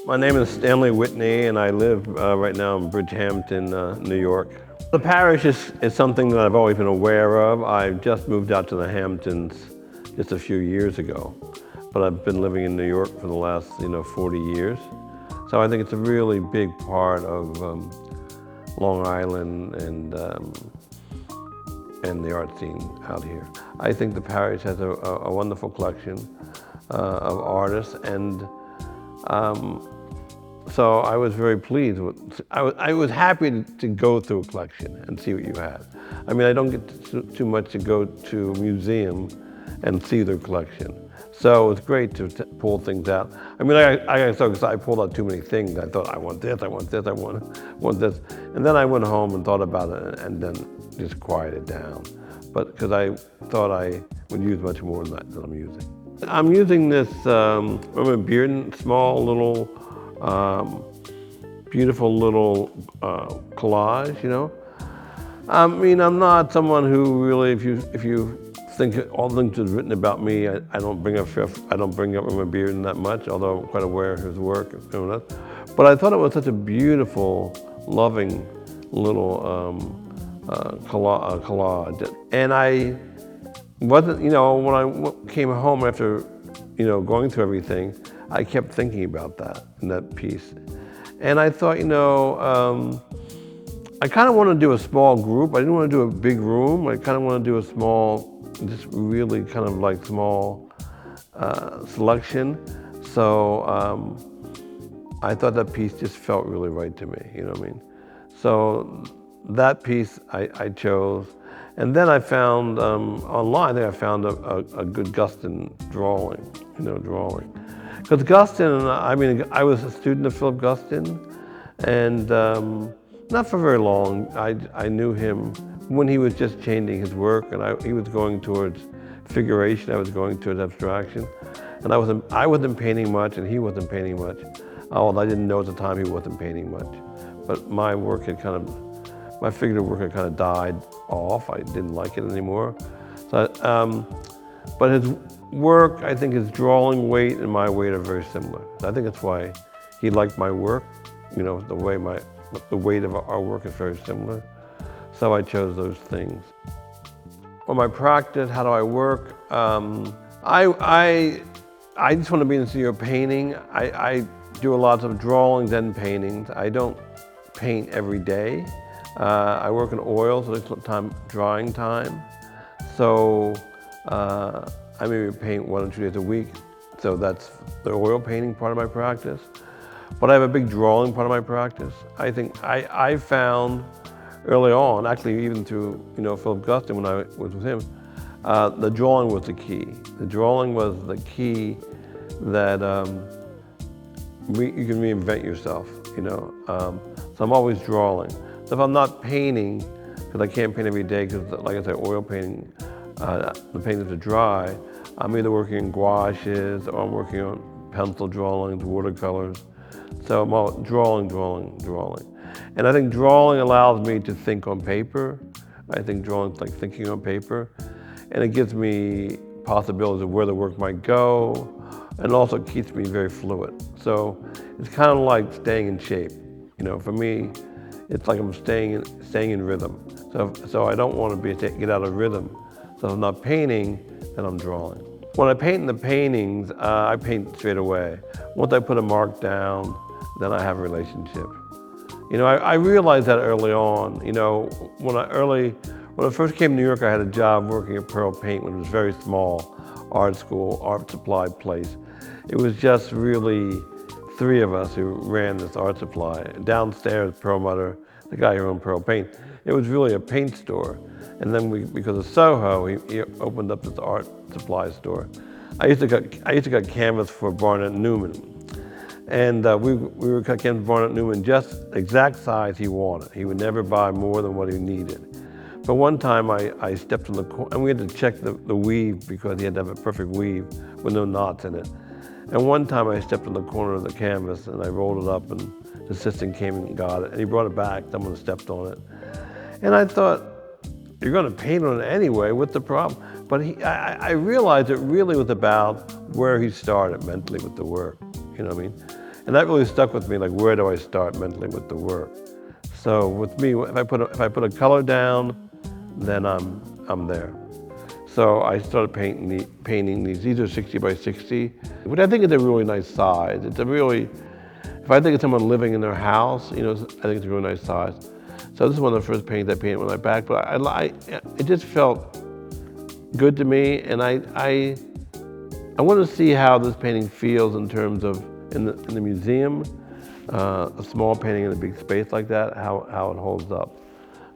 My name is Stanley Whitney, and I live right now in Bridgehampton, New York. The parish is something that I've always been aware of. I just moved out to the Hamptons just a few years ago, but I've been living in New York for the last 40 years. So I think it's a really big part of Long Island and the art scene out here. I think the parish has a wonderful collection of artists, and so I was very pleased with. I was happy to go through a collection and see what you had. I mean, I don't get too much to go to a museum and see their collection. So it's great to pull things out. I mean, I got so excited, I pulled out too many things. I thought, I want this, I want this, I want this. And then I went home and thought about it and then just quieted down. But because I thought I would use much more than I'm using. I'm using this Brody small little, beautiful little collage, I mean, I'm not someone who really, if you think all the things that's written about me, I don't bring up Brody that much, although I'm quite aware of his work and doing that. But I thought it was such a beautiful, loving little collage. And I wasn't, when I came home after, going through everything, I kept thinking about that in that piece. And I thought, I kind of want to do a small group. I didn't want to do a big room. I kind of want to do a small, just really kind of like small selection. So I thought that piece just felt really right to me, you know what I mean? So that piece I chose. And then I found online, I found a good Guston drawing, Because Guston, I mean, I was a student of Philip Guston, and not for very long. I knew him when he was just changing his work, and he was going towards figuration, I was going towards abstraction. And I wasn't painting much, and he wasn't painting much. Although I didn't know at the time he wasn't painting much. But my figurative work had kind of died off. I didn't like it anymore. So, but his work, I think his drawing weight and my weight are very similar. I think that's why he liked my work. The weight of our work is very similar. So I chose those things. For my practice, how do I work? I just want to be in the studio painting. I do a lot of drawings and paintings. I don't paint every day. I work in oil, so there's some drying time. So I maybe paint 1 or 2 days a week. So that's the oil painting part of my practice. But I have a big drawing part of my practice. I think I found early on, actually even through Philip Guston when I was with him, the drawing was the key. The drawing was the key that you can reinvent yourself, So I'm always drawing. So if I'm not painting, because I can't paint every day, because like I said, oil painting, the paintings are dry, I'm either working in gouaches or I'm working on pencil drawings, watercolors. So I'm all drawing. And I think drawing allows me to think on paper. I think drawing's like thinking on paper. And it gives me possibilities of where the work might go, and also keeps me very fluid. So it's kind of like staying in shape. For me, it's like I'm staying in rhythm. So I don't want to get out of rhythm. So if I'm not painting, then I'm drawing. When I paint in the paintings, I paint straight away. Once I put a mark down, then I have a relationship. I realized that early on. When I first came to New York, I had a job working at Pearl Paint, which was a very small art school, art supply place. It was just really 3 of us who ran this art supply. Downstairs, Perlbinder, the guy who owned Pearl Paint, it was really a paint store. And then because of Soho, he opened up this art supply store. I used to cut canvas for Barnett Newman. And we were cut canvas for Barnett Newman just the exact size he wanted. He would never buy more than what he needed. But one time I stepped on the corner, and we had to check the weave because he had to have a perfect weave with no knots in it. And one time I stepped on the corner of the canvas and I rolled it up, and the assistant came and got it, and he brought it back, someone stepped on it. And I thought, you're gonna paint on it anyway, what's the problem? But I realized it really was about where he started mentally with the work, you know what I mean? And that really stuck with me, like where do I start mentally with the work? So with me, if I put a color down, then I'm there. So I started painting these. These are 60 by 60, which I think is a really nice size. It's a really, if I think of someone living in their house, I think it's a really nice size. So this is one of the first paintings I painted with my back, but it just felt good to me, and I want to see how this painting feels in terms of in the museum, a small painting in a big space like that, how it holds up.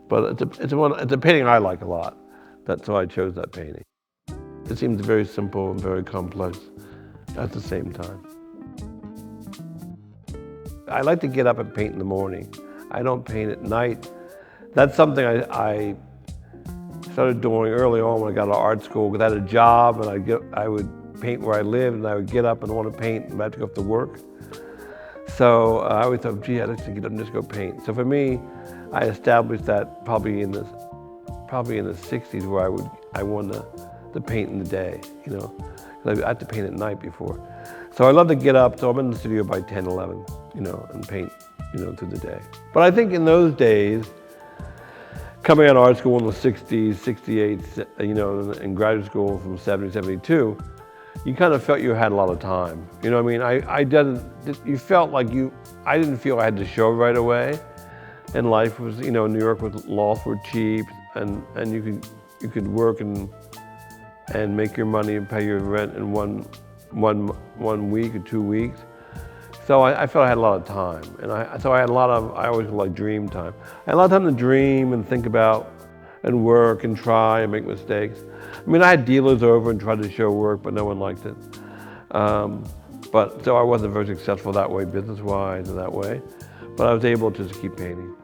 But it's a painting I like a lot. That's why I chose that painting. It seems very simple and very complex at the same time. I like to get up and paint in the morning. I don't paint at night. That's something I started doing early on when I got out of art school, because I had a job and I would paint where I lived, and I would get up and want to paint and I had to go up to work. So I always thought, gee, I'd like to get up and just go paint. So for me, I established that probably in the 60s, where I wanted to paint in the day, because I had to paint at night before. So I love to get up, so I'm in the studio by 10, 11, and paint, through the day. But I think in those days, coming out of art school in the 60s, 68, and graduate school from 70, 72, you kind of felt you had a lot of time. You know what I mean? You felt like I didn't feel I had to show right away. And life was, New York was, lots were cheap, and you could work and make your money and pay your rent in one week or 2 weeks. So I felt I had a lot of time, and I always like dream time. I had a lot of time to dream and think about and work and try and make mistakes. I mean, I had dealers over and tried to show work, but no one liked it. So I wasn't very successful that way, business-wise, or that way. But I was able to just keep painting.